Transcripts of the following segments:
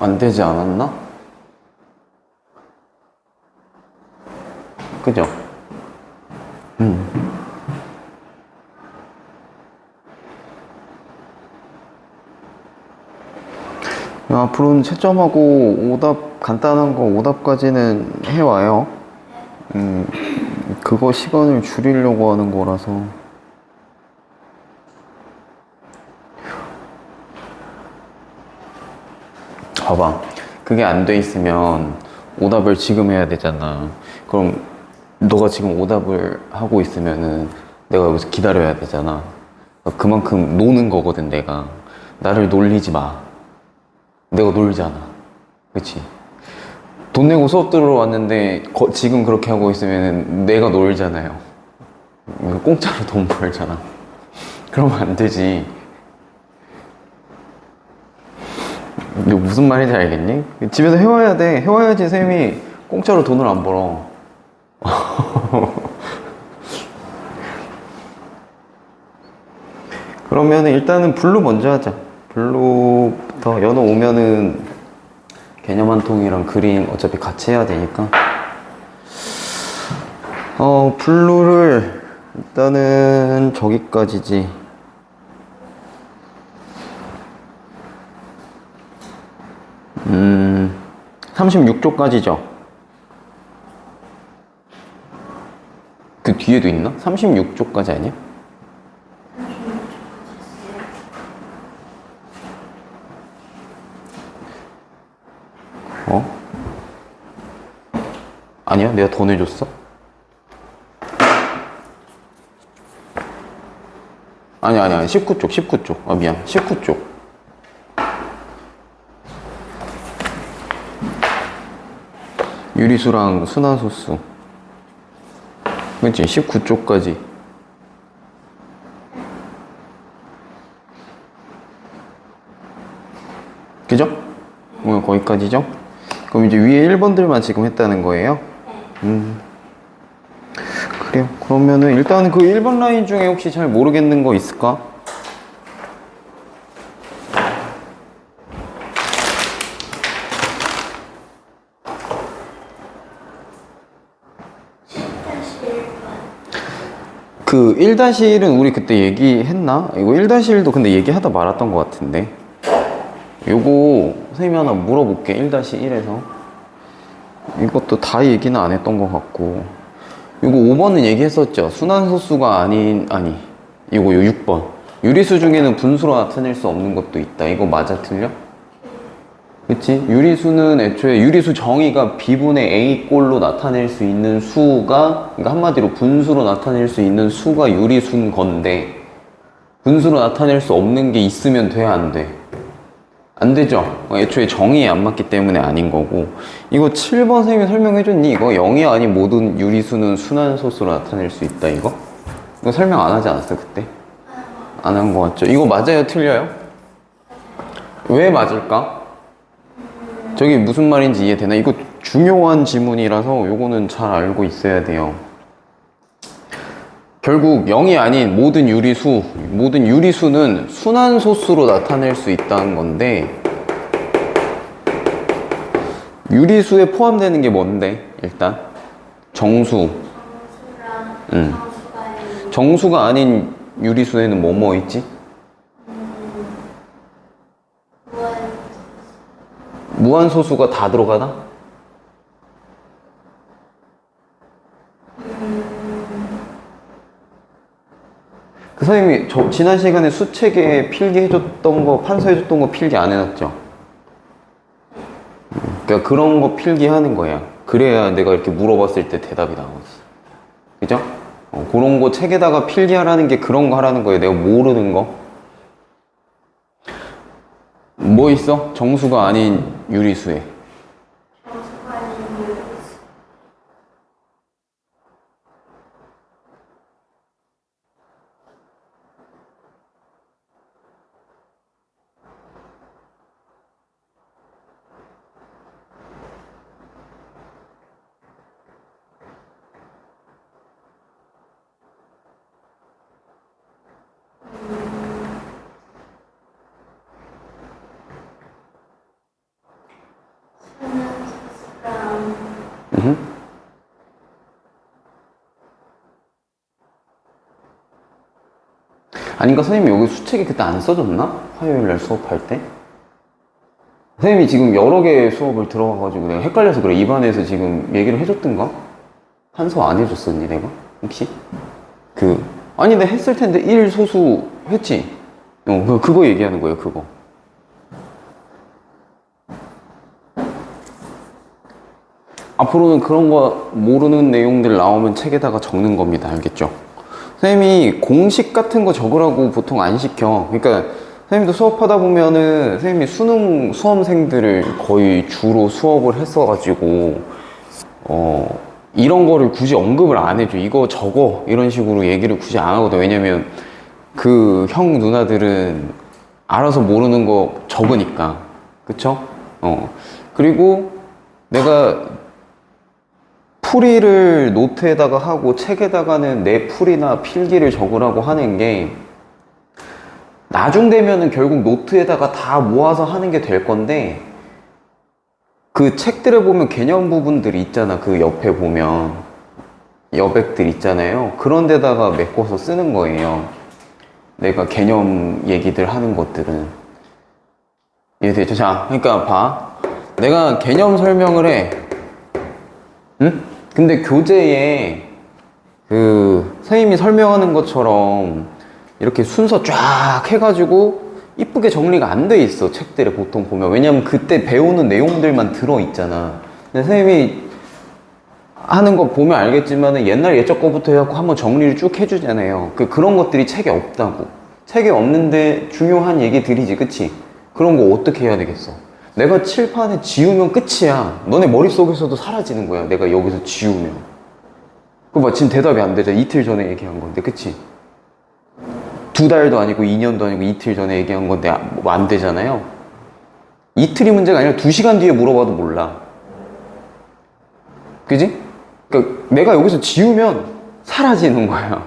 안 되지 않았나? 그죠? 음. 앞으로는 채점하고 오답, 간단한 거 오답까지는 해와요. 그거 시간을 줄이려고 하는 거라서. 봐봐. 그게 안 돼 있으면 오답을 지금 해야 되잖아. 그럼 너가 지금 오답을 하고 있으면은 내가 여기서 기다려야 되잖아. 그만큼 노는 거거든, 내가. 나를 놀리지 마. 내가 놀잖아. 그치? 돈 내고 수업 들어왔는데 지금 그렇게 하고 있으면 내가 놀잖아요. 공짜로 돈 벌잖아. 그러면 안 되지. 너 무슨 말인지 알겠니? 집에서 해와야 돼. 해와야지 쌤이 공짜로 돈을 안 벌어. 그러면 일단은 블루 먼저 하자. 블루부터 연어 오면은 개념 한 통이랑 그림 어차피 같이 해야 되니까. 블루를 일단은 저기까지지. 36쪽까지죠. 그 뒤에도 있나? 36쪽까지 아니야? 어? 아니야? 내가 더 내줬어? 아니 19쪽 아 미안 19쪽 유리수랑 순환소수 그치? 19쪽까지 그죠? 거기까지죠? 그럼 이제 위에 1번들만 지금 했다는 거예요? 그래요. 그러면은 일단 그 1번 라인 중에 혹시 잘 모르겠는 거 있을까? 그 1-1은 우리 그때 얘기했나? 이거 1-1도 근데 얘기하다 말았던 것 같은데. 요거 선생님이 하나 물어볼게. 1-1에서 이것도 다 얘기는 안 했던 것 같고 요거 5번은 얘기했었죠. 순환소수가 아니 이거 6번 유리수 중에는 분수로 나타낼 수 없는 것도 있다. 이거 맞아 틀려? 그치? 유리수는 애초에 유리수 정의가 B분의 A 꼴로 나타낼 수 있는 수가 그러니까 한마디로 분수로 나타낼 수 있는 수가 유리수인 건데 분수로 나타낼 수 없는 게 있으면 돼? 안 돼? 안 되죠? 애초에 정의에 안 맞기 때문에 아닌 거고 이거 7번 선생님이 설명해줬니? 이거 0이 아닌 모든 유리수는 순환소수로 나타낼 수 있다 이거? 이거 설명 안 하지 않았어요 그때? 안 한 거 같죠? 이거 맞아요? 틀려요? 왜 맞을까? 저게 무슨 말인지 이해되나? 이거 중요한 지문이라서 요거는 잘 알고 있어야 돼요. 결국 0이 아닌 모든 유리수는 순환소수로 나타낼 수 있다는 건데 유리수에 포함되는 게 뭔데? 일단 정수. 정수가 아닌 유리수에는 뭐 있지? 무한소수가 다 들어가나? 그 선생님이 지난 시간에 수책에 필기해줬던 거 판서해줬던 거 필기 안 해놨죠? 그러니까 그런 거 필기하는 거야. 그래야 내가 이렇게 물어봤을 때 대답이 나오지. 그죠? 그런 거 책에다가 필기하라는 게 그런 거 하라는 거예요. 내가 모르는 거. 뭐 있어? 정수가 아닌 유리수에. 아닌가? 선생님이 여기 수책에 그때 안 써줬나? 화요일날 수업할 때? 선생님이 지금 여러 개 수업을 들어가가지고 내가 헷갈려서 그래. 입안에서 지금 얘기를 해줬던가? 한서 안 해줬었니 내가? 혹시? 아니 내가 했을 텐데 1 소수 했지? 그거 얘기하는 거예요. 그거. 앞으로는 그런 거 모르는 내용들 나오면 책에다가 적는 겁니다. 알겠죠? 선생님이 공식 같은 거 적으라고 보통 안 시켜. 그러니까 선생님도 수업하다 보면은 선생님이 수능 수험생들을 거의 주로 수업을 했어가지고 이런 거를 굳이 언급을 안 해줘. 이거 적어. 이런 식으로 얘기를 굳이 안 하거든. 왜냐면 그 형 누나들은 알아서 모르는 거 적으니까. 그쵸? 그리고 내가 풀이를 노트에다가 하고 책에다가는 내 풀이나 필기를 적으라고 하는 게 나중 되면은 결국 노트에다가 다 모아서 하는 게 될 건데 그 책들에 보면 개념 부분들이 있잖아. 그 옆에 보면 여백들 있잖아요. 그런 데다가 메꿔서 쓰는 거예요. 내가 개념 얘기들 하는 것들은 이해되죠? 자, 그러니까 봐. 내가 개념 설명을 해. 응? 근데 교재에 선생님이 설명하는 것처럼 이렇게 순서 쫙 해가지고 이쁘게 정리가 안 돼 있어. 책들에 보통 보면. 왜냐면 그때 배우는 내용들만 들어있잖아. 근데 선생님이 하는 거 보면 알겠지만 옛날 예적 거부터 해갖고 한번 정리를 쭉 해주잖아요. 그런 것들이 책에 없다고. 책에 없는데 중요한 얘기들이지. 그치? 그런 거 어떻게 해야 되겠어? 내가 칠판에 지우면 끝이야. 너네 머릿속에서도 사라지는 거야. 내가 여기서 지우면. 그거 봐, 지금 대답이 안 되잖아. 이틀 전에 얘기한 건데. 그치? 2달도 아니고 2년도 아니고 이틀 전에 얘기한 건데 뭐 안 되잖아요. 이틀이 문제가 아니라 2시간 뒤에 물어봐도 몰라. 그지? 그러니까 내가 여기서 지우면 사라지는 거야.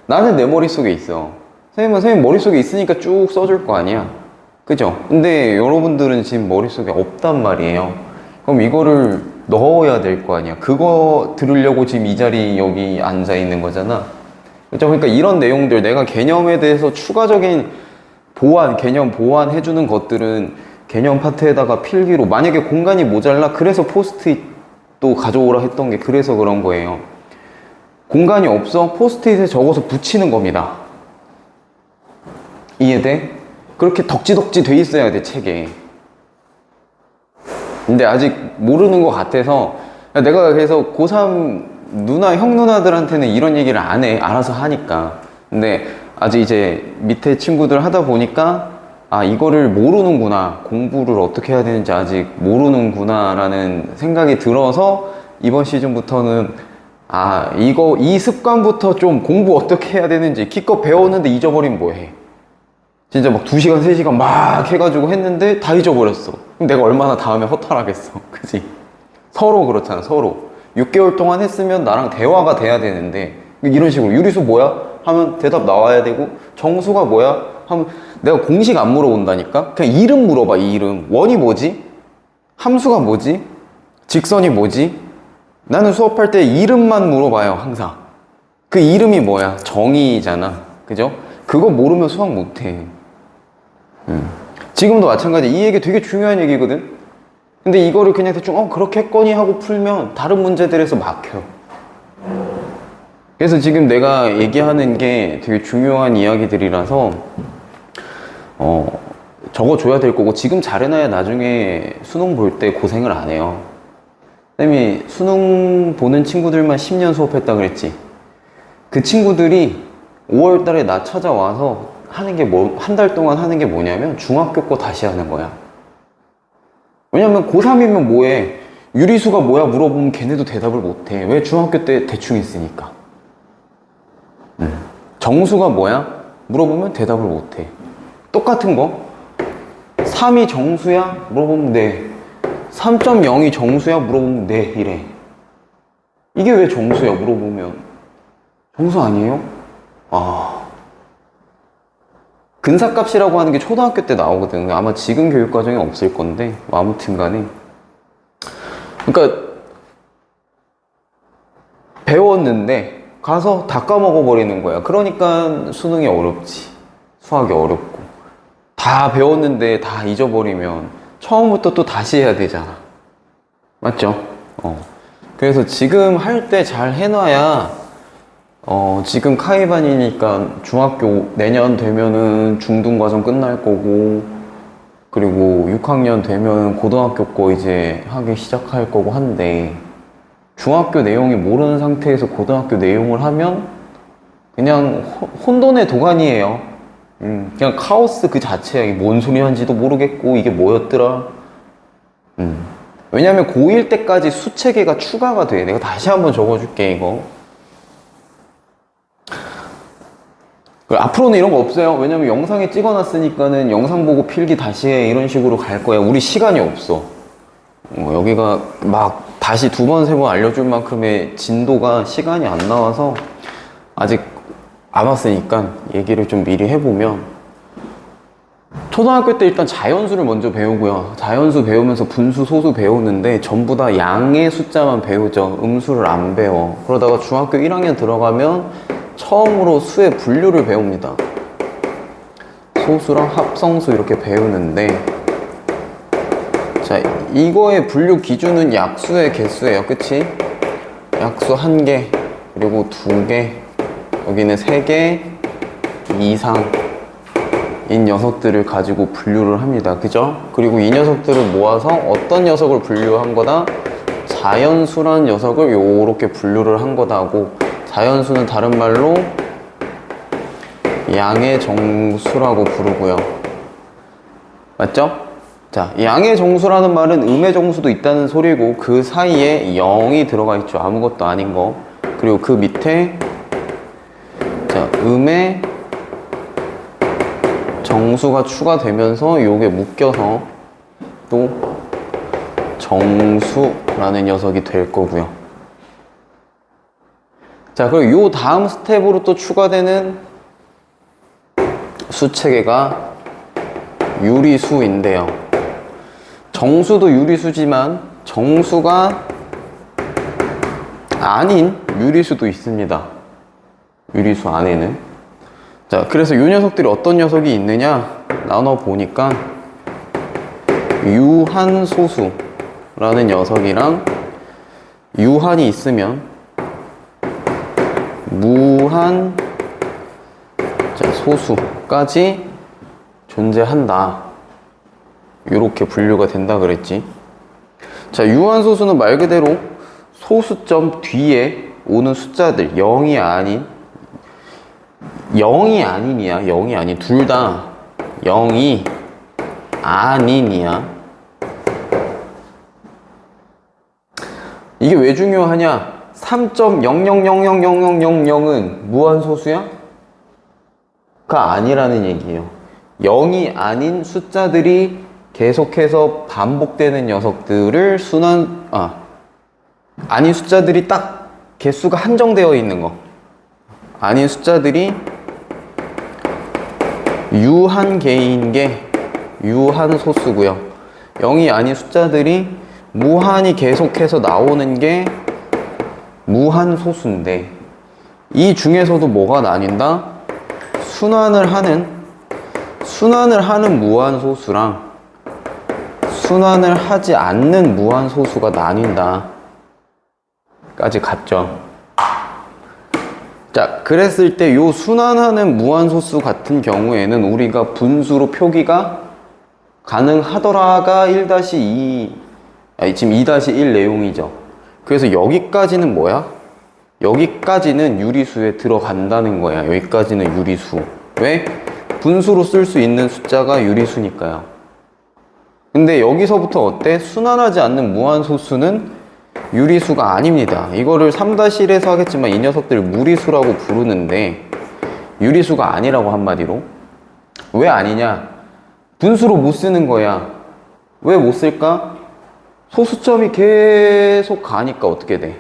나는 내 머릿속에 있어. 선생님은 선생님 머릿속에 있으니까 쭉 써줄 거 아니야. 그죠? 근데 여러분들은 지금 머릿속에 없단 말이에요. 그럼 이거를 넣어야 될 거 아니야. 그거 들으려고 지금 이 자리 여기 앉아 있는 거잖아. 그죠? 그러니까 이런 내용들, 내가 개념에 대해서 추가적인 개념 보완해주는 것들은 개념 파트에다가 필기로, 만약에 공간이 모자라, 그래서 포스트잇도 가져오라 했던 게 그래서 그런 거예요. 공간이 없어? 포스트잇에 적어서 붙이는 겁니다. 이해돼? 그렇게 덕지덕지 돼 있어야 돼, 책에. 근데 아직 모르는 것 같아서 내가 그래서 고3 형 누나들한테는 이런 얘기를 안 해. 알아서 하니까. 근데 아직 이제 밑에 친구들 하다 보니까 이거를 모르는구나. 공부를 어떻게 해야 되는지 아직 모르는구나 라는 생각이 들어서 이번 시즌부터는 이 습관부터 좀 공부 어떻게 해야 되는지 기껏 배웠는데 잊어버리면 뭐해. 진짜 막 2시간, 3시간 막 해가지고 했는데 다 잊어버렸어. 그럼 내가 얼마나 다음에 허탈하겠어. 그치? 서로 그렇잖아, 서로. 6개월 동안 했으면 나랑 대화가 돼야 되는데 이런 식으로 유리수 뭐야? 하면 대답 나와야 되고 정수가 뭐야? 하면 내가 공식 안 물어본다니까? 그냥 이름 물어봐. 이 이름. 원이 뭐지? 함수가 뭐지? 직선이 뭐지? 나는 수업할 때 이름만 물어봐요. 항상. 그 이름이 뭐야? 정의잖아. 그죠? 그거 모르면 수학 못해. 지금도 마찬가지. 이 얘기 되게 중요한 얘기거든. 근데 이거를 그냥 대충 그렇게 했거니 하고 풀면 다른 문제들에서 막혀. 그래서 지금 내가 얘기하는 게 되게 중요한 이야기들이라서 적어줘야 될 거고, 지금 잘해놔야 나중에 수능 볼 때 고생을 안 해요. 선생님이 수능 보는 친구들만 10년 수업했다 그랬지. 그 친구들이 5월 달에 나 찾아와서 하는 게 한 달 동안 하는 게 뭐냐면 중학교 거 다시 하는 거야. 왜냐면 고3이면 뭐해? 유리수가 뭐야 물어보면 걔네도 대답을 못해. 왜? 중학교 때 대충 했으니까. 정수가 뭐야? 물어보면 대답을 못해. 똑같은 거. 3이 정수야? 물어보면 네. 3.0이 정수야? 물어보면 네. 이래. 이게 왜 정수야? 물어보면 정수 아니에요? 근사값이라고 하는 게 초등학교 때 나오거든. 아마 지금 교육과정에 없을 건데 아무튼 간에, 그러니까 배웠는데 가서 다 까먹어 버리는 거야. 그러니까 수능이 어렵지. 수학이 어렵고. 다 배웠는데 다 잊어버리면 처음부터 또 다시 해야 되잖아. 맞죠? 그래서 지금 할 때 잘 해놔야 지금 카이반이니까 중학교 내년 되면은 중등과정 끝날 거고, 그리고 6학년 되면 고등학교 거 이제 하기 시작할 거고 한데, 중학교 내용이 모르는 상태에서 고등학교 내용을 하면 그냥 혼돈의 도가니예요. 그냥 카오스 그 자체야. 이게 뭔 소리 하는지도 모르겠고 이게 뭐였더라. 왜냐면 고1 때까지 수체계가 추가가 돼. 내가 다시 한번 적어줄게 이거. 앞으로는 이런 거 없어요. 왜냐면 영상에 찍어놨으니까는 영상 보고 필기 다시 해 이런 식으로 갈 거야. 우리 시간이 없어. 여기가 막 다시 두 번, 세 번 알려줄 만큼의 진도가 시간이 안 나와서 아직 안 왔으니까 얘기를 좀 미리 해보면, 초등학교 때 일단 자연수를 먼저 배우고요. 자연수 배우면서 분수, 소수 배우는데 전부 다 양의 숫자만 배우죠. 음수를 안 배워. 그러다가 중학교 1학년 들어가면 처음으로 수의 분류를 배웁니다. 소수랑 합성수 이렇게 배우는데, 자, 이거의 분류 기준은 약수의 개수예요. 그치? 약수 1개, 그리고 2개, 여기는 3개 이상인 녀석들을 가지고 분류를 합니다. 그죠? 그리고 이 녀석들을 모아서 어떤 녀석을 분류한 거다? 자연수란 녀석을 요렇게 분류를 한 거다고. 자연수는 다른 말로 양의 정수라고 부르고요. 맞죠? 자, 양의 정수라는 말은 음의 정수도 있다는 소리고, 그 사이에 0이 들어가 있죠. 아무것도 아닌 거. 그리고 그 밑에 자, 음의 정수가 추가되면서 요게 묶여서 또 정수라는 녀석이 될 거고요. 자, 그리고 요 다음 스텝으로 또 추가되는 수체계가 유리수인데요. 정수도 유리수지만 정수가 아닌 유리수도 있습니다. 유리수 안에는. 자, 그래서 이 녀석들이 어떤 녀석이 있느냐 나눠 보니까, 유한소수라는 녀석이랑 유한이 있으면 무한 소수까지 존재한다. 이렇게 분류가 된다 그랬지. 자, 유한소수는 말 그대로 소수점 뒤에 오는 숫자들, 0이 아닌, 0이 아닌이야. 0이 아닌, 둘 다 0이 아닌이야. 이게 왜 중요하냐? 3.00000000은 무한소수야? 가 아니라는 얘기예요. 0이 아닌 숫자들이 계속해서 반복되는 녀석들을 아닌 숫자들이 딱 개수가 한정되어 있는 거. 아닌 숫자들이 유한계인 게 유한소수고요. 0이 아닌 숫자들이 무한히 계속해서 나오는 게 무한소수인데, 이 중에서도 뭐가 나뉜다? 순환을 하는 무한소수랑 순환을 하지 않는 무한소수가 나뉜다 까지 갔죠. 자, 그랬을 때 요 순환하는 무한소수 같은 경우에는 우리가 분수로 표기가 가능하더라가 1-2, 지금 2-1 내용이죠. 그래서 여기까지는 뭐야? 여기까지는 유리수에 들어간다는 거야. 여기까지는 유리수. 왜? 분수로 쓸 수 있는 숫자가 유리수니까요. 근데 여기서부터 어때? 순환하지 않는 무한소수는 유리수가 아닙니다. 이거를 3-1에서 하겠지만 이 녀석들을 무리수라고 부르는데, 유리수가 아니라고 한마디로. 왜 아니냐? 분수로 못 쓰는 거야. 왜 못 쓸까? 소수점이 계속 가니까 어떻게 돼?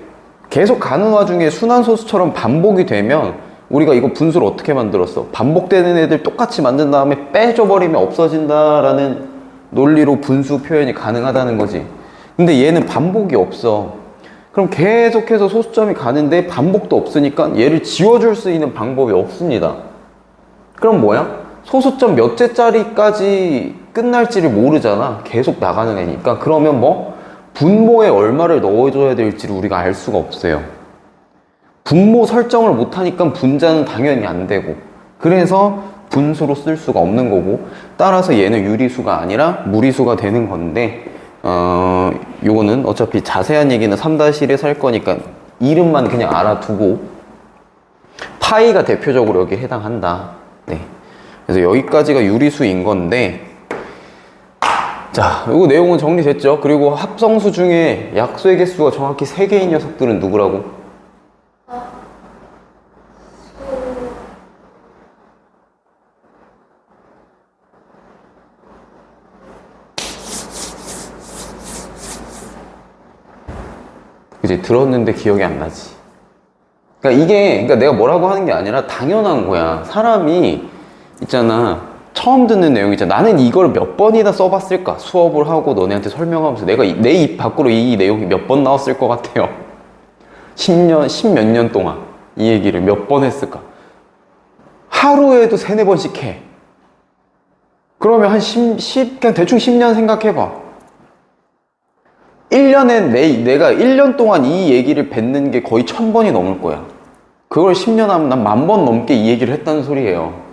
계속 가는 와중에 순환소수처럼 반복이 되면 우리가 이거 분수를 어떻게 만들었어? 반복되는 애들 똑같이 만든 다음에 빼줘버리면 없어진다라는 논리로 분수 표현이 가능하다는 거지. 근데 얘는 반복이 없어. 그럼 계속해서 소수점이 가는데 반복도 없으니까 얘를 지워줄 수 있는 방법이 없습니다. 그럼 뭐야? 소수점 몇째짜리까지 끝날지를 모르잖아. 계속 나가는 애니까. 그러면 뭐 분모에 얼마를 넣어줘야 될지를 우리가 알 수가 없어요. 분모 설정을 못하니까 분자는 당연히 안 되고, 그래서 분수로 쓸 수가 없는 거고, 따라서 얘는 유리수가 아니라 무리수가 되는 건데, 요거는 어차피 자세한 얘기는 3-1에 살 거니까 이름만 그냥 알아두고, 파이가 대표적으로 여기에 해당한다. 네. 그래서 여기까지가 유리수인 건데, 자, 요거 내용은 정리됐죠? 그리고 합성수 중에 약수의 개수가 정확히 3개인 녀석들은 누구라고? 그치, 들었는데 기억이 안 나지. 그러니까 내가 뭐라고 하는 게 아니라 당연한 거야. 사람이 있잖아, 처음 듣는 내용 있잖아. 나는 이걸 몇 번이나 써봤을까? 수업을 하고 너네한테 설명하면서 내가 내 입 밖으로 이 내용이 몇 번 나왔을 것 같아요. 10년, 10몇 년 동안 이 얘기를 몇 번 했을까? 하루에도 3-4번씩 해. 그러면 그냥 대충 10년 생각해봐. 1년에 내가 1년 동안 이 얘기를 뱉는 게 거의 1000번이 넘을 거야. 그걸 10년 하면 난 10,000번 넘게 이 얘기를 했다는 소리예요.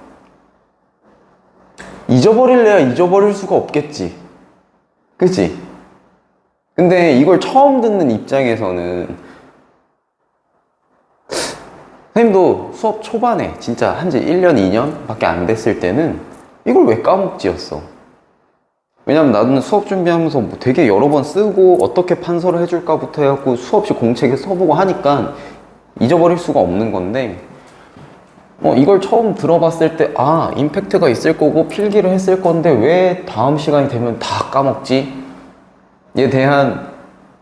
잊어버릴래야 잊어버릴 수가 없겠지. 그치? 근데 이걸 처음 듣는 입장에서는, 선생님도 수업 초반에 진짜 한지 1년, 2년 밖에 안 됐을 때는 이걸 왜 까먹지였어. 왜냐면 나는 수업 준비하면서 뭐 되게 여러 번 쓰고 어떻게 판서를 해줄까부터 해갖고 수없이 공책에 써보고 하니까 잊어버릴 수가 없는 건데, 이걸 처음 들어봤을 때, 임팩트가 있을 거고 필기를 했을 건데 왜 다음 시간이 되면 다 까먹지? 에 대한,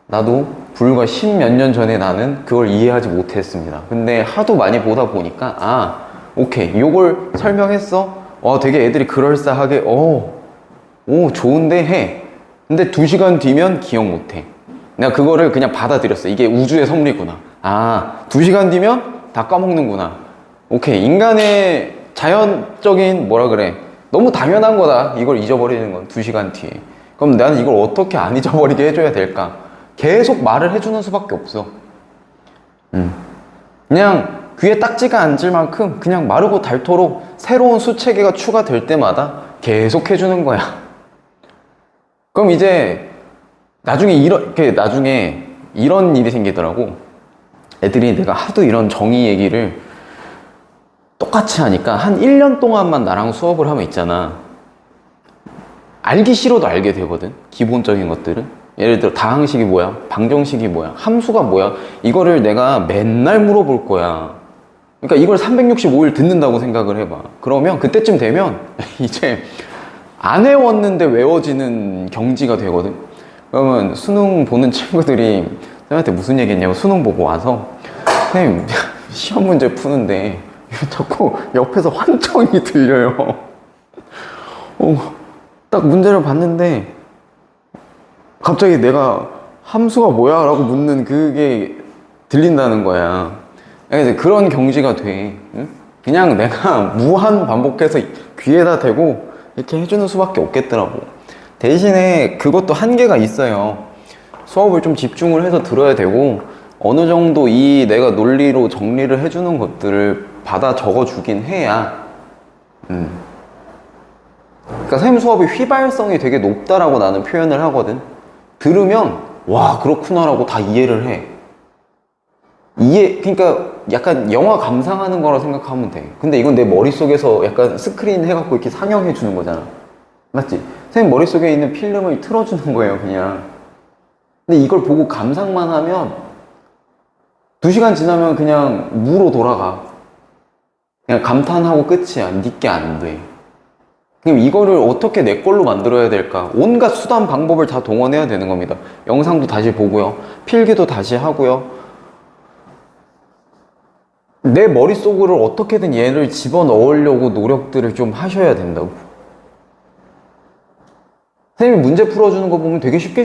나도 불과 10몇 년 전에 나는 그걸 이해하지 못했습니다. 근데 하도 많이 보다 보니까, 오케이, 요걸 설명했어? 되게 애들이 그럴싸하게, 좋은데 해. 근데 2시간 뒤면 기억 못해. 내가 그거를 그냥 받아들였어. 이게 우주의 섭리구나. 2시간 뒤면 다 까먹는구나. 오케이, 인간의 자연적인 너무 당연한 거다. 이걸 잊어버리는 건 2시간 뒤에. 그럼 나는 이걸 어떻게 안 잊어버리게 해줘야 될까? 계속 말을 해주는 수밖에 없어. 그냥 귀에 딱지가 앉을 만큼 그냥 마르고 닳도록 새로운 수체계가 추가될 때마다 계속 해주는 거야. 그럼 이제 나중에 이런 일이 생기더라고. 애들이 내가 하도 이런 정의 얘기를 똑같이 하니까 한 1년 동안만 나랑 수업을 하면 있잖아, 알기 싫어도 알게 되거든. 기본적인 것들은. 예를 들어 다항식이 뭐야, 방정식이 뭐야, 함수가 뭐야, 이거를 내가 맨날 물어볼 거야. 그러니까 이걸 365일 듣는다고 생각을 해봐. 그러면 그때쯤 되면 이제 안 외웠는데 외워지는 경지가 되거든. 그러면 수능 보는 친구들이 쌤한테 무슨 얘기 했냐고, 수능 보고 와서 선생님 시험 문제 푸는데 자꾸 옆에서 환청이 들려요. 딱 문제를 봤는데 갑자기 내가 함수가 뭐야? 라고 묻는 그게 들린다는 거야. 그래서 그런 경지가 돼. 응? 그냥 내가 무한 반복해서 귀에다 대고 이렇게 해주는 수밖에 없겠더라고. 대신에 그것도 한계가 있어요. 수업을 좀 집중을 해서 들어야 되고, 어느 정도 이 내가 논리로 정리를 해주는 것들을 받아 적어주긴 해야. 그러니까 선생님 수업이 휘발성이 되게 높다라고 나는 표현을 하거든. 들으면 와 그렇구나라고 다 이해를 해. 그러니까 약간 영화 감상하는 거라 생각하면 돼. 근데 이건 내 머릿속에서 약간 스크린 해갖고 이렇게 상영해 주는 거잖아. 맞지? 선생님 머릿속에 있는 필름을 틀어주는 거예요, 그냥. 근데 이걸 보고 감상만 하면 2시간 지나면 그냥 무로 돌아가. 그냥 감탄하고 끝이야. 니게 안 돼. 그럼 이거를 어떻게 내 걸로 만들어야 될까? 온갖 수단 방법을 다 동원해야 되는 겁니다. 영상도 다시 보고요, 필기도 다시 하고요, 내 머릿속으로 어떻게든 얘를 집어넣으려고 노력들을 좀 하셔야 된다고. 선생님이 문제 풀어주는 거 보면 되게 쉽게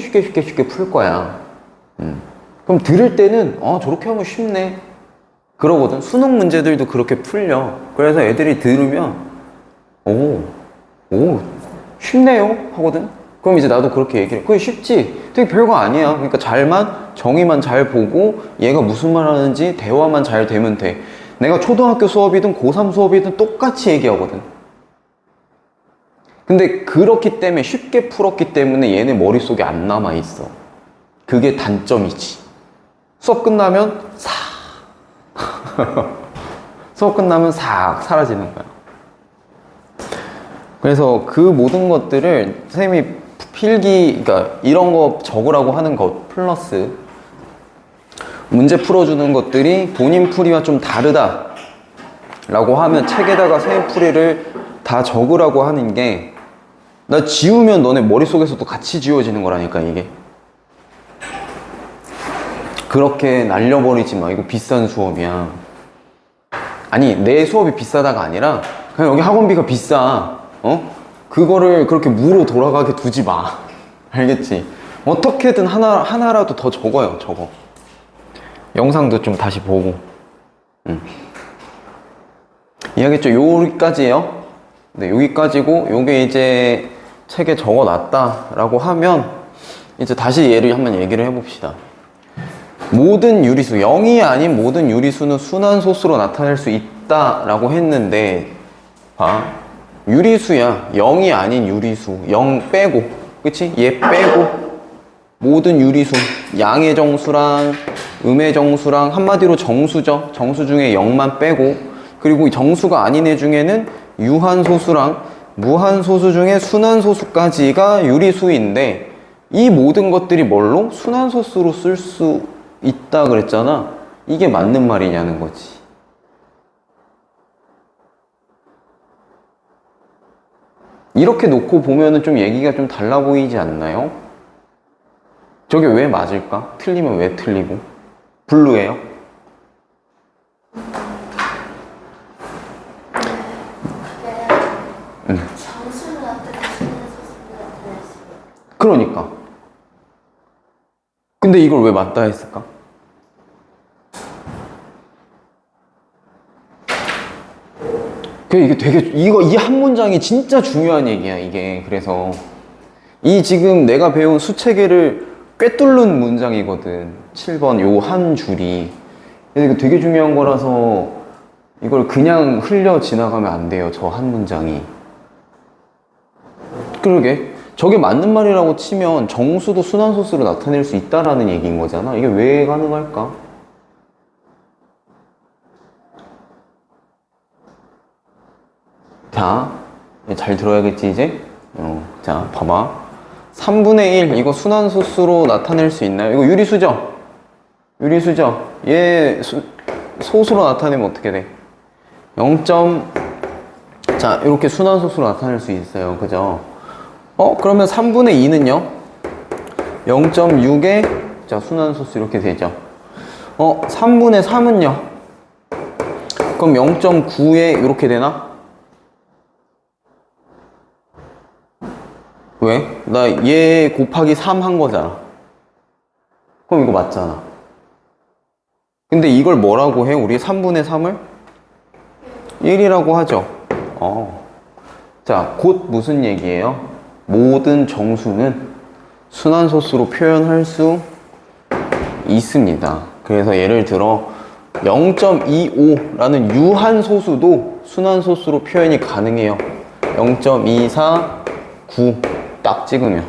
풀 거야. 그럼 들을 때는 저렇게 하면 쉽네 그러거든. 수능 문제들도 그렇게 풀려. 그래서 애들이 들으면 오, 오, 쉽네요 하거든. 그럼 이제 나도 그렇게 얘기를 해. 그게 쉽지, 되게 별거 아니야. 그러니까 잘만 정의만 잘 보고 얘가 무슨 말 하는지 대화만 잘 되면 돼. 내가 초등학교 수업이든 고3 수업이든 똑같이 얘기하거든. 근데 그렇기 때문에, 쉽게 풀었기 때문에 얘네 머릿속에 안 남아있어. 그게 단점이지. 수업 끝나면 싹 수업 끝나면 싹 사라지는 거야. 그래서 그 모든 것들을 선생님이 필기, 그러니까 이런 거 적으라고 하는 것 플러스 문제 풀어주는 것들이 본인 풀이와 좀 다르다 라고 하면 책에다가 새 풀이를 다 적으라고 하는 게, 나 지우면 너네 머릿속에서도 같이 지워지는 거라니까. 이게 그렇게 날려버리지 마. 이거 비싼 수업이야. 아니, 내 수업이 비싸다가 아니라 그냥 여기 학원비가 비싸. 그거를 그렇게 무로 돌아가게 두지 마. 알겠지? 어떻게든 하나라도 더 적어요. 적어. 영상도 좀 다시 보고. 이해하겠죠? 여기까지예요. 네, 여기까지고, 요게 이제 책에 적어놨다 라고 하면 이제 다시 얘를 한번 얘기를 해봅시다. 모든 유리수, 0이 아닌 모든 유리수는 순환소수로 나타낼 수 있다 라고 했는데, 봐, 유리수야. 0이 아닌 유리수, 0 빼고, 그치? 얘 빼고 모든 유리수, 양의 정수랑 음의 정수랑, 한마디로 정수죠. 정수 중에 0만 빼고, 그리고 정수가 아닌 애 중에는 유한소수랑 무한소수 중에 순환소수까지가 유리수인데, 이 모든 것들이 뭘로? 순환소수로 쓸 수 있다 그랬잖아. 이게 맞는 말이냐는 거지. 이렇게 놓고 보면은 좀 얘기가 좀 달라 보이지 않나요? 저게 왜 맞을까? 틀리면 왜 틀리고? 블루예요? 정수를 나타내시는 소수를 나타내시는. 그러니까. 근데 이걸 왜 맞다 했을까? 이게 되게, 이 한 문장이 진짜 중요한 얘기야, 이게. 그래서 이 지금 내가 배운 수체계를 꿰뚫는 문장이거든. 7번 요 한 줄이. 그래서 이거 되게 중요한 거라서 이걸 그냥 흘려 지나가면 안 돼요, 저 한 문장이. 그러게, 저게 맞는 말이라고 치면 정수도 순환소수로 나타낼 수 있다라는 얘기인 거잖아. 이게 왜 가능할까? 자, 잘 들어야겠지 이제? 자, 봐봐. 3분의 1 이거 순환소수로 나타낼 수 있나요? 이거 유리수죠? 유리수죠? 얘 소수로 나타내면 어떻게 돼? 0. 자, 이렇게 순환소수로 나타낼 수 있어요. 그죠? 그러면 3분의 2는요? 0.6에, 자, 순환소수 이렇게 되죠. 3분의 3은요? 그럼 0.9에 이렇게 되나? 왜? 나 얘 곱하기 3 한 거잖아. 그럼 이거 맞잖아. 근데 이걸 뭐라고 해? 우리 3분의 3을? 1이라고 하죠. 자, 곧 무슨 얘기예요? 모든 정수는 순환소수로 표현할 수 있습니다. 그래서 예를 들어 0.25라는 유한소수도 순환소수로 표현이 가능해요. 0.249 딱 찍으면.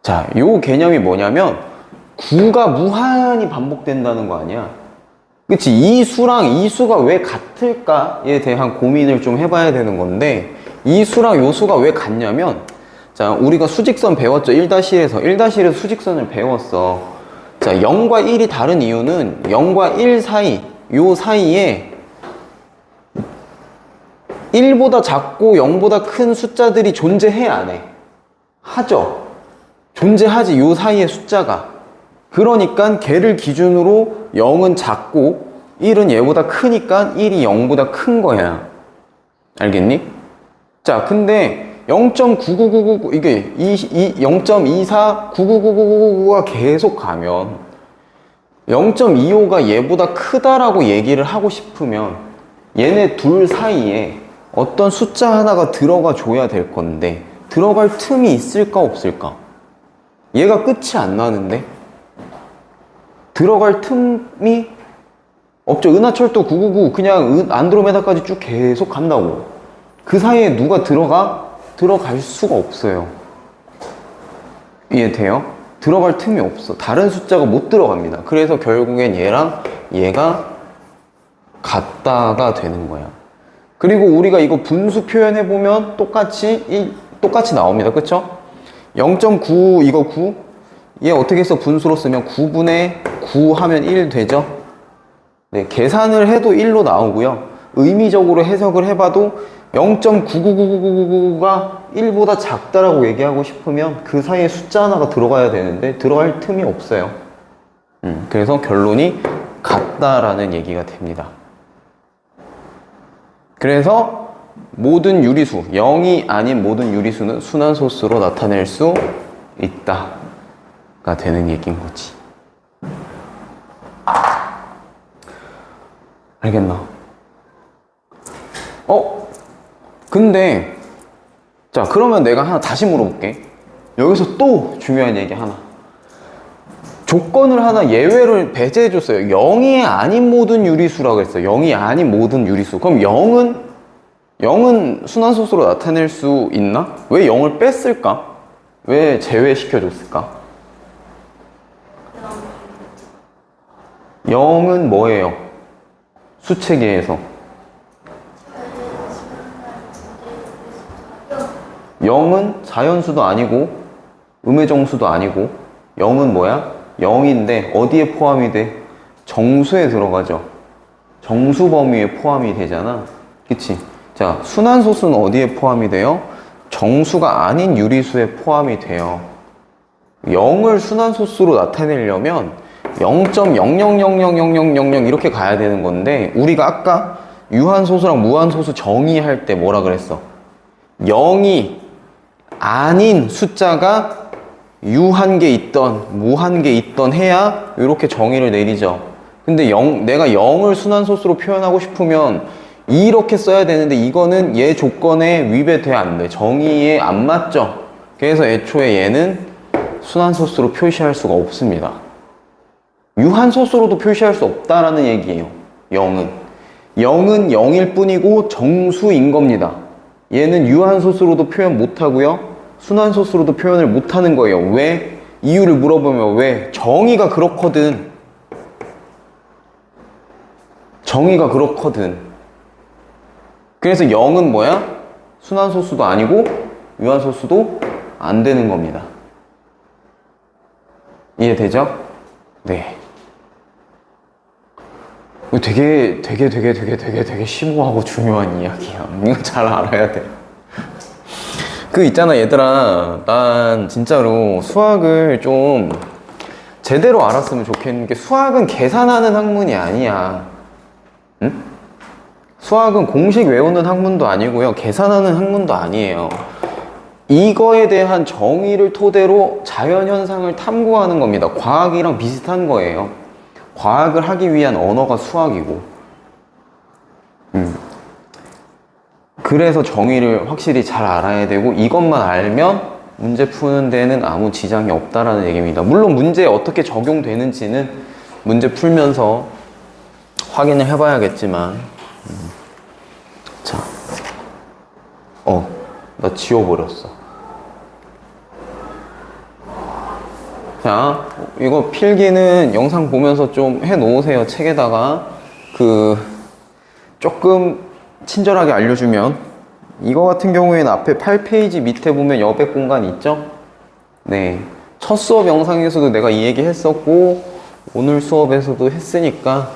자, 요 개념이 뭐냐면 9가 무한히 반복된다는 거 아니야. 그치? 이 수랑 이 수가 왜 같을까에 대한 고민을 좀 해봐야 되는 건데, 이 수랑 요 수가 왜 같냐면, 자, 우리가 수직선 배웠죠. 1-1에서 1-1에서 수직선을 배웠어. 자, 0과 1이 다른 이유는 0과 1 사이, 요 사이에 1보다 작고 0보다 큰 숫자들이 존재해, 안 해? 하죠. 존재하지, 요 사이에 숫자가. 그러니까 걔를 기준으로 0은 작고 1은 얘보다 크니까 1이 0보다 큰 거야. 알겠니? 자, 근데 0.99999 이게 0.24999999가 계속 가면 0.25가 얘보다 크다라고 얘기를 하고 싶으면 얘네 둘 사이에 어떤 숫자 하나가 들어가 줘야 될 건데 들어갈 틈이 있을까 없을까? 얘가 끝이 안 나는데 들어갈 틈이 없죠. 은하철도 999 그냥 안드로메다까지 쭉 계속 간다고. 그 사이에 누가 들어갈 수가 없어요. 이해돼요? 들어갈 틈이 없어. 다른 숫자가 못 들어갑니다. 그래서 결국엔 얘랑 얘가 같다가 되는 거야. 그리고 우리가 이거 분수 표현해보면 똑같이 나옵니다. 그쵸? 0.9 이거 9. 얘 어떻게 해서 분수로 쓰면 9분의 9 하면 1 되죠? 네, 계산을 해도 1로 나오고요. 의미적으로 해석을 해봐도 0.9999999가 1보다 작다라고 얘기하고 싶으면 그 사이에 숫자 하나가 들어가야 되는데 들어갈 틈이 없어요. 그래서 결론이 같다라는 얘기가 됩니다. 그래서 모든 유리수, 0이 아닌 모든 유리수는 순환소수로 나타낼 수 있다가 되는 얘기인 거지. 알겠나? 근데 자, 그러면 내가 하나 다시 물어볼게. 여기서 또 중요한 얘기 하나. 조건을 하나 예외를 배제해 줬어요. 0이 아닌 모든 유리수라고 했어요. 0이 아닌 모든 유리수. 그럼 0은 순환소수로 나타낼 수 있나? 왜 0을 뺐을까? 왜 제외시켜 줬을까? 0은 뭐예요? 수체계에서 0은 자연수도 아니고 음의 정수도 아니고 0은 뭐야? 0인데 어디에 포함이 돼? 정수에 들어가죠. 정수 범위에 포함이 되잖아. 그치? 자, 순환소수는 어디에 포함이 돼요? 정수가 아닌 유리수에 포함이 돼요. 0을 순환소수로 나타내려면 0.00000000 이렇게 가야 되는 건데 우리가 아까 유한소수랑 무한소수 정의할 때 뭐라 그랬어? 0이 아닌 숫자가 유한 게 있던 무한 게 있던 해야 이렇게 정의를 내리죠. 근데 내가 0을 순환소수로 표현하고 싶으면 이렇게 써야 되는데 이거는 얘 조건에 위배돼 안 돼. 정의에 안 맞죠. 그래서 애초에 얘는 순환소수로 표시할 수가 없습니다. 유한소수로도 표시할 수 없다라는 얘기예요. 0은 0일 뿐이고 정수인 겁니다. 얘는 유한소수로도 표현 못하고요. 순환소수로도 표현을 못하는 거예요. 왜? 이유를 물어보면 왜? 정의가 그렇거든. 정의가 그렇거든. 그래서 0은 뭐야? 순환소수도 아니고 유한소수도 안 되는 겁니다. 이해되죠? 네. 되게 심오하고 중요한 이야기야. 이거 잘 알아야 돼. 그 있잖아 얘들아, 난 진짜로 수학을 좀 제대로 알았으면 좋겠는 게 수학은 계산하는 학문이 아니야. 응? 수학은 공식 외우는 학문도 아니고요. 계산하는 학문도 아니에요. 이거에 대한 정의를 토대로 자연현상을 탐구하는 겁니다. 과학이랑 비슷한 거예요. 과학을 하기 위한 언어가 수학이고 그래서 정의를 확실히 잘 알아야 되고 이것만 알면 문제 푸는 데는 아무 지장이 없다라는 얘기입니다. 물론 문제에 어떻게 적용되는지는 문제 풀면서 확인을 해봐야겠지만 자, 나 지워버렸어. 자, 이거 필기는 영상 보면서 좀 해놓으세요. 책에다가 조금 친절하게 알려주면 이거 같은 경우에는 앞에 8페이지 밑에 보면 여백 공간 있죠? 네, 첫 수업 영상에서도 내가 이 얘기 했었고 오늘 수업에서도 했으니까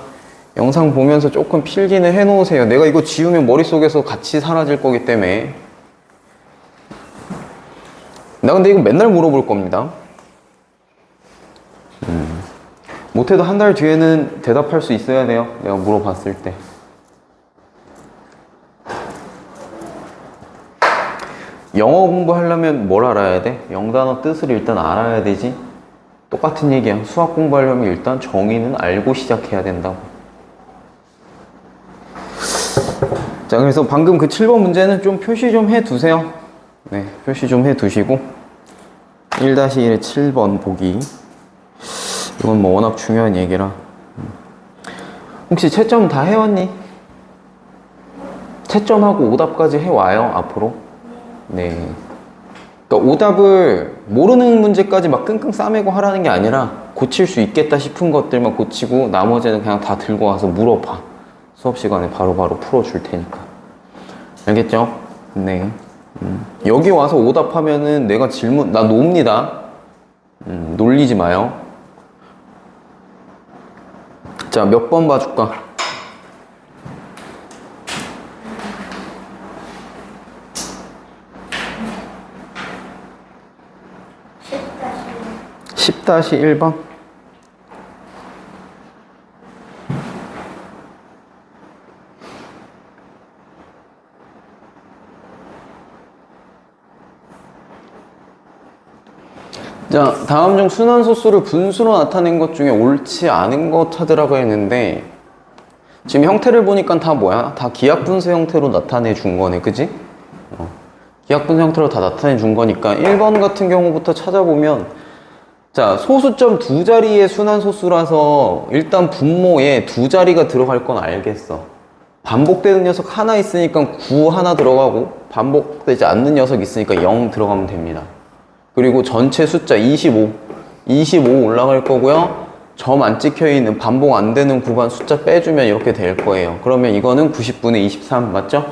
영상 보면서 조금 필기는 해놓으세요. 내가 이거 지우면 머릿속에서 같이 사라질 거기 때문에. 나 근데 이거 맨날 물어볼 겁니다. 못해도 한 달 뒤에는 대답할 수 있어야 돼요. 내가 물어봤을 때. 영어 공부하려면 뭘 알아야 돼? 영단어 뜻을 일단 알아야 되지. 똑같은 얘기야. 수학 공부하려면 일단 정의는 알고 시작해야 된다고. 자, 그래서 방금 그 7번 문제는 좀 표시 좀 해두세요. 네, 표시 좀 해두시고 1-1의 7번 보기. 이건 뭐 워낙 중요한 얘기라. 혹시 채점 다 해왔니? 채점하고 오답까지 해와요, 앞으로? 네. 그러니까 오답을 모르는 문제까지 막 끙끙 싸매고 하라는 게 아니라 고칠 수 있겠다 싶은 것들만 고치고 나머지는 그냥 다 들고 와서 물어봐. 수업 시간에 바로바로 풀어줄 테니까. 알겠죠? 네. 여기 와서 오답하면은 내가 질문, 나 놉니다. 놀리지 마요. 자, 몇 번 봐줄까? 다시 10-1번. 자, 다음 중 순환소수를 분수로 나타낸 것 중에 옳지 않은 것 찾으라고 했는데 지금 형태를 보니까 다 뭐야? 다 기하분수 형태로 나타내 준 거네, 그지? 기하분수 형태로 다 나타내 준 거니까 1번 같은 경우부터 찾아보면 자, 소수점 두 자리의 순환소수라서 일단 분모에 두 자리가 들어갈 건 알겠어. 반복되는 녀석 하나 있으니까 9 하나 들어가고 반복되지 않는 녀석 있으니까 0 들어가면 됩니다. 그리고 전체 숫자 25 올라갈 거고요. 점 안 찍혀있는 반복 안 되는 구간 숫자 빼주면 이렇게 될 거예요. 그러면 이거는 90분의 23 맞죠?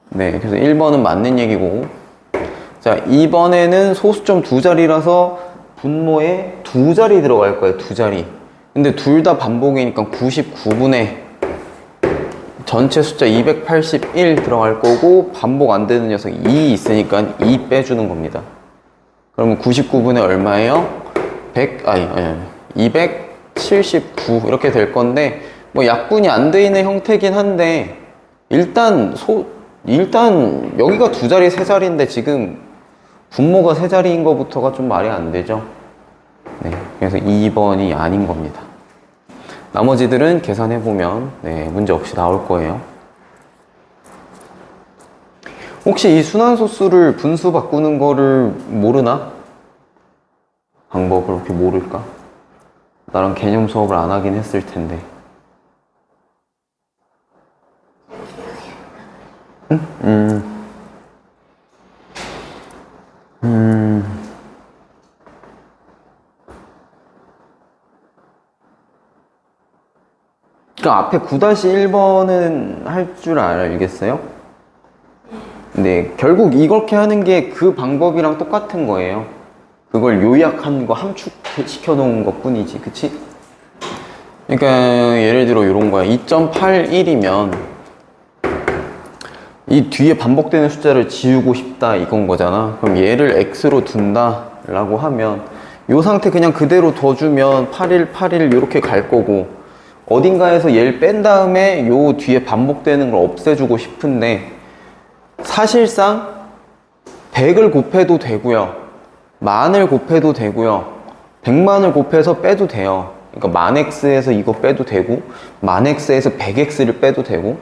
네, 그래서 1번은 맞는 얘기고 자, 2번에는 소수점 두 자리라서 분모에 두 자리 들어갈 거예요. 두 자리. 근데 둘 다 반복이니까 99분의 전체 숫자 281 들어갈 거고 반복 안 되는 녀석이 2 있으니까 2 빼주는 겁니다. 그러면 99분의 얼마예요? 279 이렇게 될 건데 뭐 약분이 안 돼 있는 형태긴 한데 일단 여기가 두 자리 세 자리인데 지금 분모가 세 자리인 것부터가 좀 말이 안 되죠. 네, 그래서 2번이 아닌 겁니다. 나머지들은 계산해보면 네, 문제 없이 나올 거예요. 혹시 이 순환소수를 분수 바꾸는 거를 모르나? 방법을 이렇게 모를까? 나랑 개념 수업을 안 하긴 했을 텐데. 응? 그러니까 앞에 9-1번은 할 줄 알겠어요? 네, 결국 이렇게 하는 게 그 방법이랑 똑같은 거예요. 그걸 요약한 거 함축시켜 놓은 것 뿐이지, 그치? 그러니까 예를 들어 이런 거야. 2.81이면 이 뒤에 반복되는 숫자를 지우고 싶다 이건 거잖아. 그럼 얘를 x로 둔다 라고 하면 이 상태 그냥 그대로 둬주면 81, 81 이렇게 갈 거고 어딘가에서 얘를 뺀 다음에 요 뒤에 반복되는 걸 없애주고 싶은데 사실상 100을 곱해도 되고요. 만을 곱해도 되고요. 100만을 곱해서 빼도 돼요. 그러니까 만 x에서 이거 빼도 되고 만 x에서 100x를 빼도 되고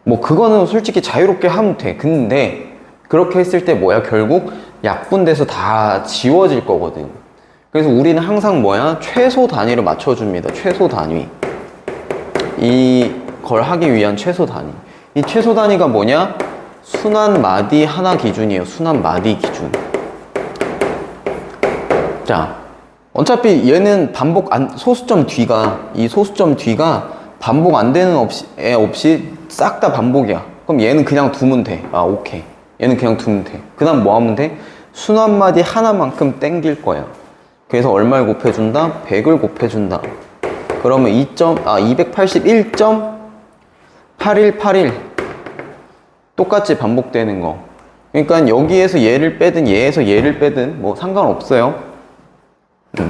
뭐 그거는 솔직히 자유롭게 하면 돼. 근데 그렇게 했을 때 뭐야? 결국 약분돼서 다 지워질 거거든. 그래서 우리는 항상 뭐야? 최소 단위를 맞춰줍니다. 최소 단위. 이걸 하기 위한 최소 단위. 이 최소 단위가 뭐냐? 순환 마디 하나 기준이에요. 순환 마디 기준. 자, 어차피 얘는 반복 소수점 뒤가 이 소수점 뒤가 반복 안 되는 애 없이 싹 다 반복이야. 그럼 얘는 그냥 두면 돼. 아, 오케이. 얘는 그냥 두면 돼. 그 다음 뭐 하면 돼? 순환 마디 하나만큼 땡길 거야. 그래서 얼마를 곱해준다? 100을 곱해준다. 그러면 281.8181 똑같이 반복되는 거. 그러니까 여기에서 얘를 빼든 얘에서 얘를 빼든 뭐 상관없어요.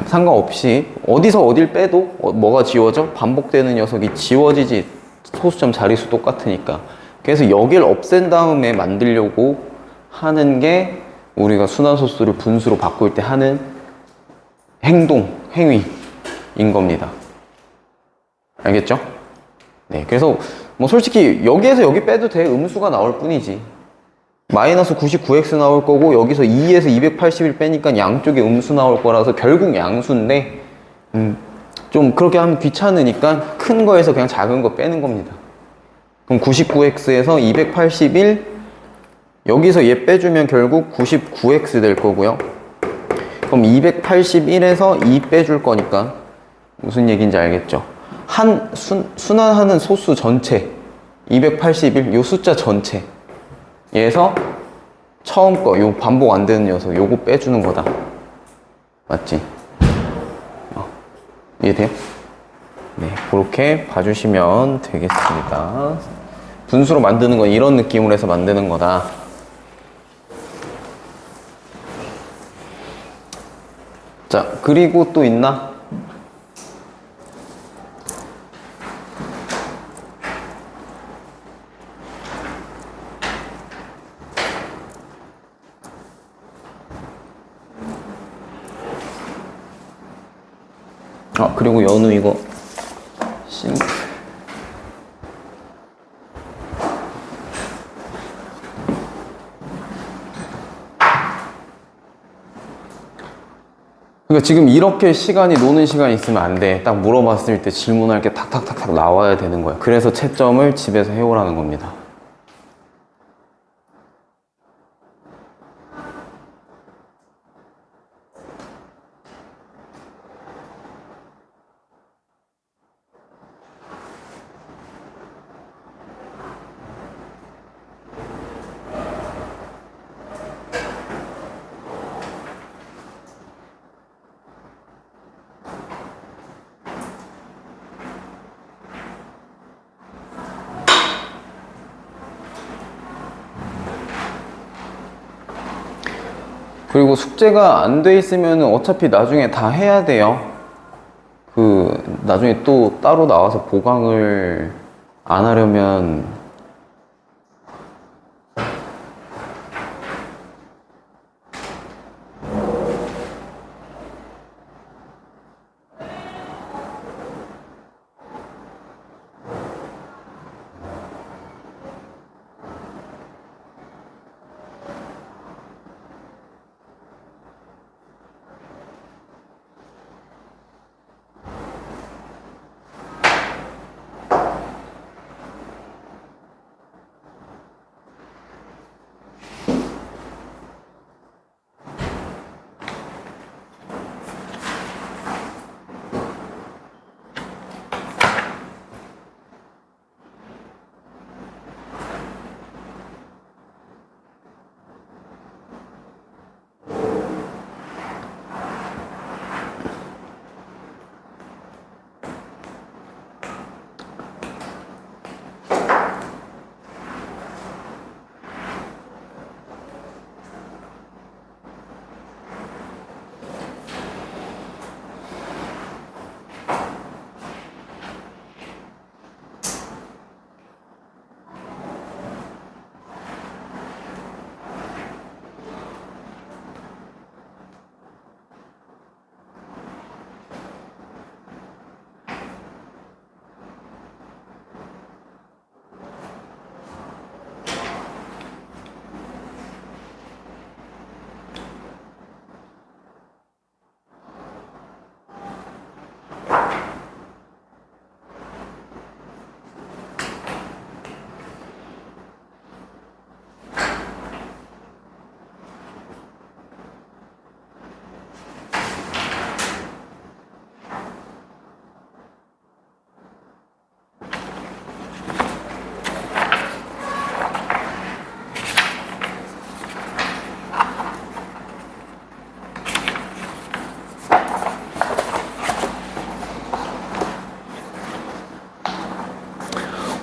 상관없이 어디서 어딜 빼도 뭐가 지워져? 반복되는 녀석이 지워지지. 소수점 자릿수 똑같으니까. 그래서 여기를 없앤 다음에 만들려고 하는 게 우리가 순환소수를 분수로 바꿀 때 하는 행위인 겁니다. 알겠죠? 네, 그래서 뭐 솔직히 여기에서 여기 빼도 돼. 음수가 나올 뿐이지. 마이너스 99x 나올 거고 여기서 2에서 281 빼니까 양쪽에 음수 나올 거라서 결국 양수인데 좀 그렇게 하면 귀찮으니까 큰 거에서 그냥 작은 거 빼는 겁니다. 그럼 99x에서 281 여기서 얘 빼주면 결국 99x 될 거고요. 그럼 281에서 2 빼줄 거니까 무슨 얘기인지 알겠죠? 순환하는 소수 전체 281 요 숫자 전체 얘에서 처음 거 요 반복 안 되는 녀석 요거 빼주는 거다. 맞지? 이해돼요? 네, 그렇게 봐주시면 되겠습니다. 분수로 만드는 건 이런 느낌으로 해서 만드는 거다. 자, 그리고 또 있나? 그리고 연우 이거 싱크 그러니까 지금 이렇게 시간이 노는 시간이 있으면 안 돼. 딱 물어봤을 때 질문할 게 탁탁탁탁 나와야 되는 거야. 그래서 채점을 집에서 해오라는 겁니다. 그리고 숙제가 안 돼 있으면 어차피 나중에 다 해야 돼요. 나중에 또 따로 나와서 보강을 안 하려면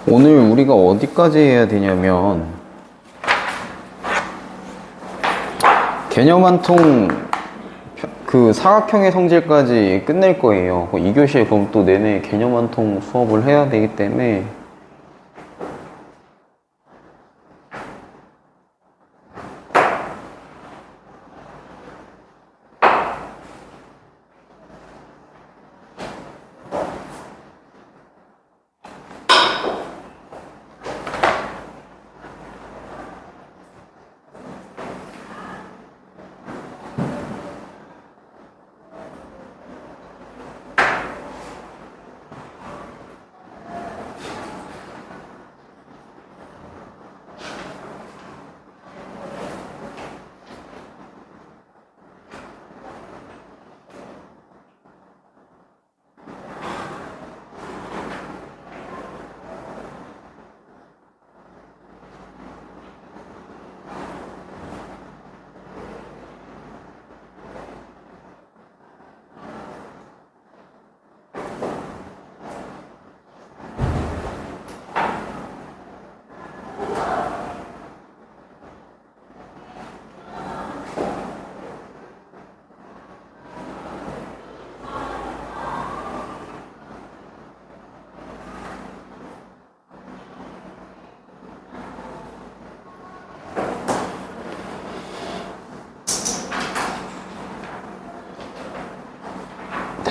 오늘 우리가 어디까지 해야 되냐면 개념 한 통 사각형의 성질까지 끝낼 거예요. 2교시에 그럼 또 내내 개념 한 통 수업을 해야 되기 때문에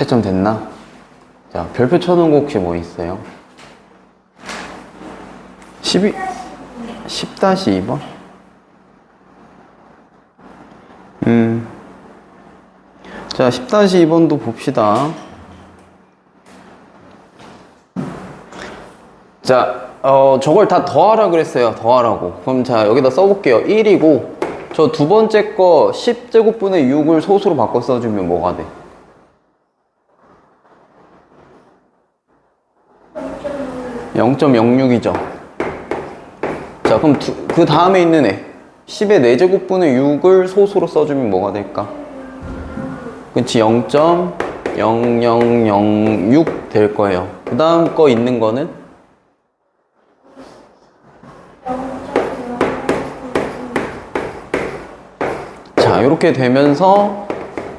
채점 됐나? 자, 별표 쳐놓은 거 혹시 뭐 있어요? 10-2번? 자, 10-2번도 봅시다. 자, 저걸 다 더하라 그랬어요. 더하라고. 그럼 자, 여기다 써볼게요. 1이고, 저 두 번째 거 10제곱분의 6을 소수로 바꿔 써주면 뭐가 돼? 0.06이죠. 자, 그럼 그 다음에 있는 애 10의 4제곱분의 6을 소수로 써주면 뭐가 될까? 그치, 0.0006 될 거예요. 그 다음 거 있는 거는 자, 이렇게 되면서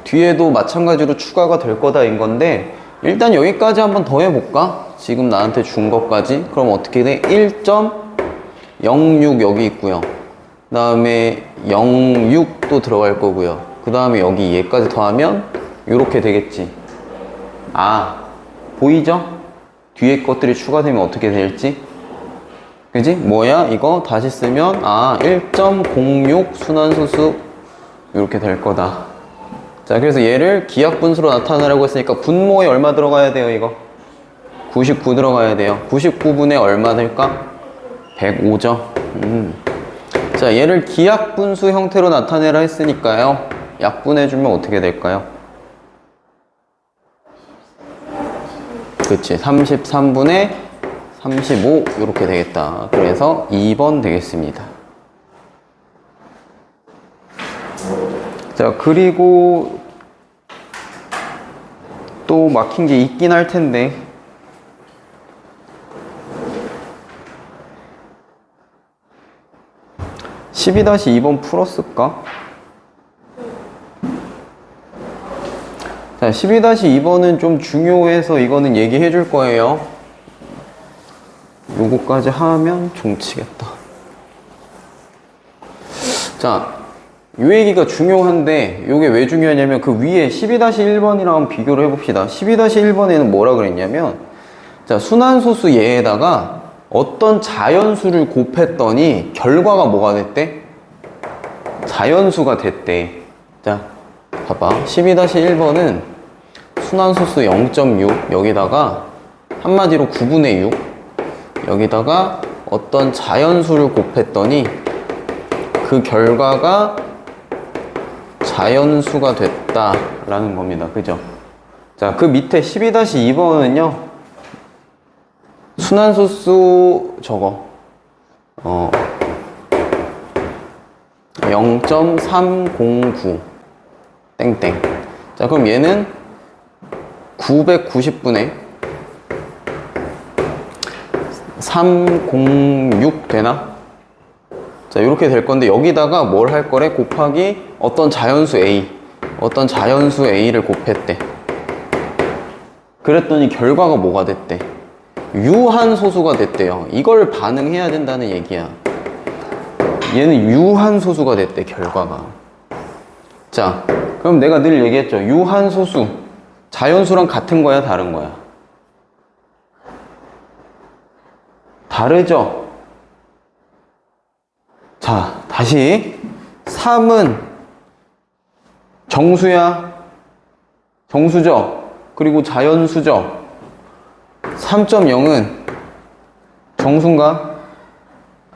뒤에도 마찬가지로 추가가 될 거다인 건데, 일단 여기까지 한번 더 해볼까? 지금 나한테 준 것까지. 그럼 어떻게 돼? 1.06 여기 있고요. 그 다음에 06도 들어갈 거고요. 그 다음에 여기 얘까지 더하면 이렇게 되겠지. 아, 보이죠? 뒤에 것들이 추가되면 어떻게 될지? 그지? 뭐야? 이거 다시 쓰면 1.06 순환소수 이렇게 될 거다. 자, 그래서 얘를 기하분수로 나타내라고 했으니까 분모에 얼마 들어가야 돼요, 이거? 99 들어가야 돼요. 99분의 얼마 될까? 105죠. 자, 얘를 기하분수 형태로 나타내라 했으니까요. 약분해주면 어떻게 될까요? 그치, 33분의 35 이렇게 되겠다. 그래서 2번 되겠습니다. 자, 그리고 또 막힌 게 있긴 할 텐데, (12-2번) 풀었을까? 자, 12-2번은 좀 중요해서 이거는 얘기해 줄 거예요. 요거까지 하면 종치겠다. 자, 요 얘기가 중요한데, 요게 왜 중요하냐면 그 위에 12-1번이랑 비교를 해봅시다. 12-1번에는 뭐라 그랬냐면, 자, 순환소수 얘에다가 어떤 자연수를 곱했더니 결과가 뭐가 됐대? 자연수가 됐대. 자, 봐봐. 12-1번은 순환소수 0.6 여기다가 한마디로 9분의 6 여기다가 어떤 자연수를 곱했더니 그 결과가 자연수가 됐다라는 겁니다. 그죠? 자, 그 밑에 12-2번은요, 순환소수 저거 0.309 땡땡. 자, 그럼 얘는 990분의 306 되나? 자, 이렇게 될 건데 여기다가 뭘 할 거래? 곱하기 어떤 자연수 A, 어떤 자연수 A를 곱했대. 그랬더니 결과가 뭐가 됐대? 유한소수가 됐대요. 이걸 반응해야 된다는 얘기야. 얘는 유한소수가 됐대, 결과가. 자, 그럼 내가 늘 얘기했죠. 유한소수, 자연수랑 같은 거야, 다른 거야? 다르죠? 자, 다시 3은 정수야, 정수죠? 그리고 자연수죠? 3.0은 정수인가?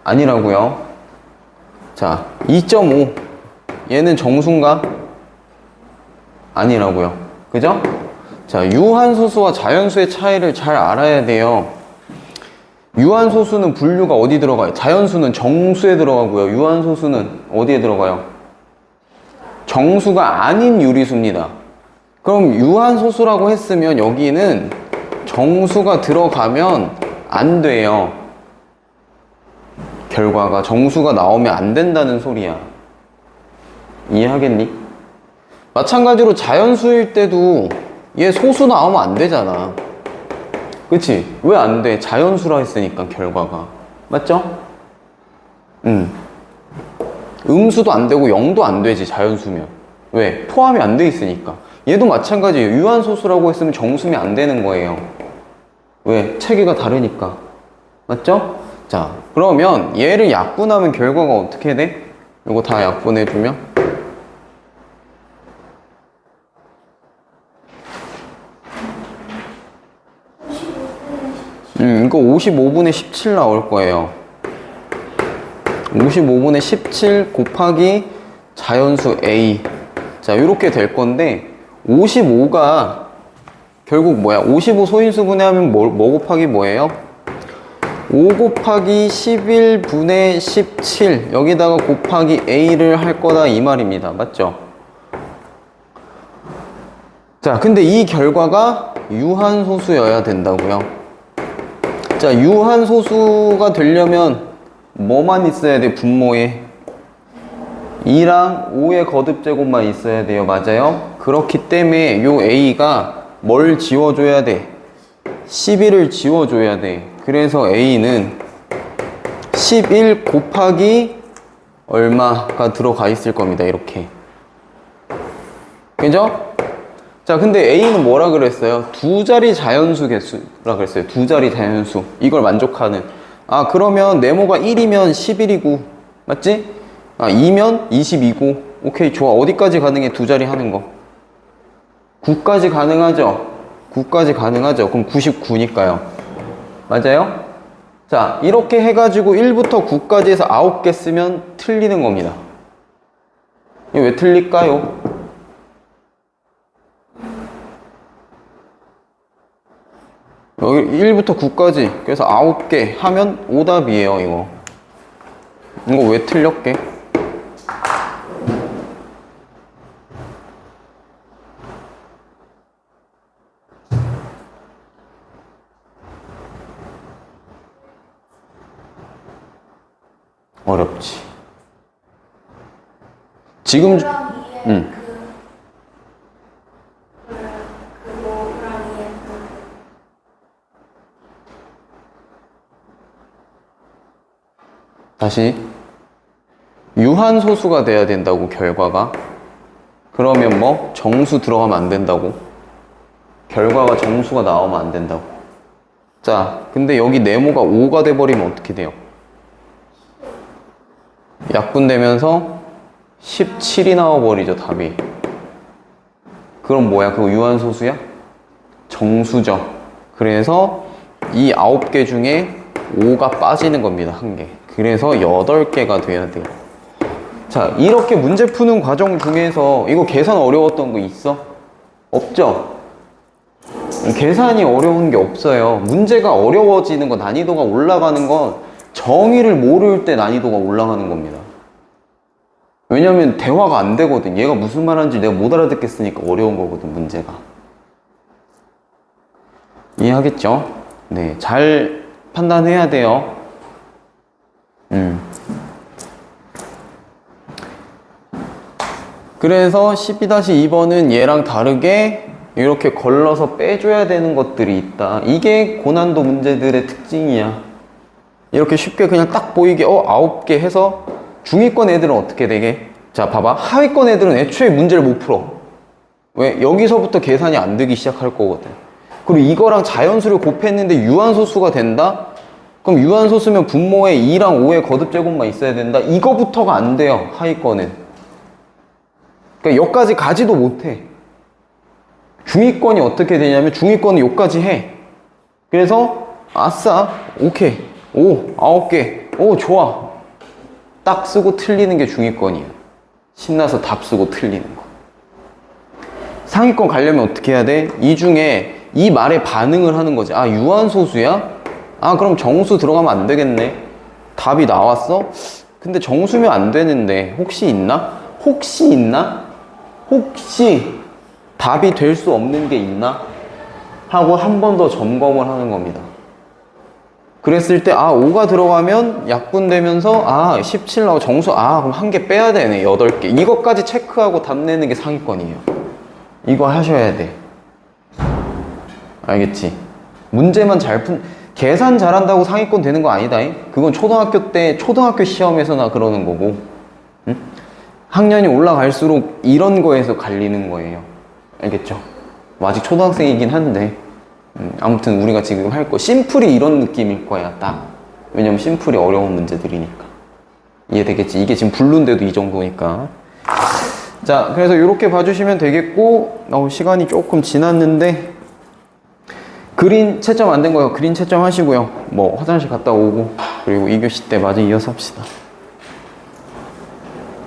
아니라고요. 자, 2.5 얘는 정수인가? 아니라고요. 그죠? 자, 유한소수와 자연수의 차이를 잘 알아야 돼요. 유한소수는 분류가 어디 들어가요? 자연수는 정수에 들어가고요. 유한소수는 어디에 들어가요? 정수가 아닌 유리수입니다. 그럼 유한소수라고 했으면 여기는 정수가 들어가면 안 돼요. 결과가 정수가 나오면 안 된다는 소리야. 이해하겠니? 마찬가지로 자연수일 때도 얘 소수 나오면 안 되잖아. 그치? 왜 안 돼? 자연수라 했으니까 결과가. 맞죠? 음수도 안 되고 0도 안 되지, 자연수면. 왜? 포함이 안 돼 있으니까. 얘도 마찬가지예요. 유한소수라고 했으면 정수면 안 되는 거예요. 왜? 체계가 다르니까. 맞죠? 자, 그러면 얘를 약분하면 결과가 어떻게 돼? 이거 다 약분해주면 이거 55분의 17 나올 거예요. 55분의 17 곱하기 자연수 A. 자, 이렇게 될 건데 55가 결국 뭐야? 55 소인수분해 하면 뭐 곱하기 뭐예요? 5 곱하기 11분의 17 여기다가 곱하기 A를 할 거다 이 말입니다. 맞죠? 자, 근데 이 결과가 유한소수여야 된다고요. 자, 유한소수가 되려면 뭐만 있어야 돼? 분모에 2랑 5의 거듭제곱만 있어야 돼요. 맞아요? 그렇기 때문에 요 A가 뭘 지워줘야 돼? 11을 지워줘야 돼. 그래서 A는 11 곱하기 얼마가 들어가 있을 겁니다. 이렇게. 그죠? 자, 근데 A는 뭐라 그랬어요? 두 자리 자연수 개수라 그랬어요. 두 자리 자연수. 이걸 만족하는. 아, 그러면 네모가 1이면 11이고. 맞지? 아, 2면 22고. 오케이, 좋아. 어디까지 가능해? 두 자리 하는 거. 9까지 가능하죠? 9까지 가능하죠? 그럼 99니까요. 맞아요? 자, 이렇게 해가지고 1부터 9까지 해서 9개 쓰면 틀리는 겁니다. 이거 왜 틀릴까요? 여기 1부터 9까지 그래서 9개 하면 오답이에요. 이거 왜 틀렸게? 어렵지. 지금 그럼 이해 응. 그거랑 이해 다시 유한소수가 돼야 된다고 결과가. 그러면 뭐 정수 들어가면 안 된다고. 결과가 정수가 나오면 안 된다고. 자, 근데 여기 네모가 5가 돼버리면 어떻게 돼요? 약분되면서 17이 나와버리죠, 답이. 그럼 뭐야? 그거 유한소수야? 정수죠. 그래서 이 9개 중에 5가 빠지는 겁니다. 1개. 그래서 8개가 돼야 돼요. 자, 이렇게 문제 푸는 과정 중에서 이거 계산 어려웠던 거 있어? 없죠? 계산이 어려운 게 없어요. 문제가 어려워지는 거, 난이도가 올라가는 건 정의를 모를 때 난이도가 올라가는 겁니다. 왜냐면 대화가 안 되거든. 얘가 무슨 말 하는지 내가 못 알아듣겠으니까 어려운 거거든, 문제가. 이해하겠죠? 네, 잘 판단해야 돼요. 그래서 12-2번은 얘랑 다르게 이렇게 걸러서 빼줘야 되는 것들이 있다. 이게 고난도 문제들의 특징이야. 이렇게 쉽게 그냥 딱 보이게 9개 해서 중위권 애들은 어떻게 되게? 자, 봐봐. 하위권 애들은 애초에 문제를 못 풀어. 왜? 여기서부터 계산이 안 되기 시작할 거거든. 그리고 이거랑 자연수를 곱했는데 유한소수가 된다? 그럼 유한소수면 분모에 2랑 5의 거듭제곱만 있어야 된다? 이거부터가 안 돼요, 하위권은. 그러니까 여기까지 가지도 못해. 중위권이 어떻게 되냐면 중위권은 여기까지 해. 그래서 아싸, 오케이, 9개, 좋아. 딱 쓰고 틀리는 게 중위권이에요. 신나서 답 쓰고 틀리는 거. 상위권 가려면 어떻게 해야 돼? 이 중에 이 말에 반응을 하는 거지. 아, 유한소수야? 아, 그럼 정수 들어가면 안 되겠네. 답이 나왔어? 근데 정수면 안 되는데 혹시 있나? 혹시 있나? 혹시 답이 될 수 없는 게 있나? 하고 한 번 더 점검을 하는 겁니다. 그랬을 때 5가 들어가면 약분되면서 17 나오고 정수 그럼 한 개 빼야 되네. 8개. 이것까지 체크하고 답 내는 게 상위권이에요. 이거 하셔야 돼. 알겠지? 문제만 잘 계산 잘한다고 상위권 되는 거 아니다. 그건 초등학교 때 초등학교 시험에서나 그러는 거고. 응? 학년이 올라갈수록 이런 거에서 갈리는 거예요. 알겠죠? 뭐 아직 초등학생이긴 한데 아무튼 우리가 지금 할 거 심플이 이런 느낌일 거야 딱. 왜냐면 심플이 어려운 문제들이니까. 이해되겠지? 이게 지금 블루인데도 이 정도니까. 자, 그래서 이렇게 봐주시면 되겠고, 시간이 조금 지났는데 그린 채점 안 된 거요. 그린 채점 하시고요. 뭐 화장실 갔다 오고, 그리고 2교시 때 마저 이어서 합시다.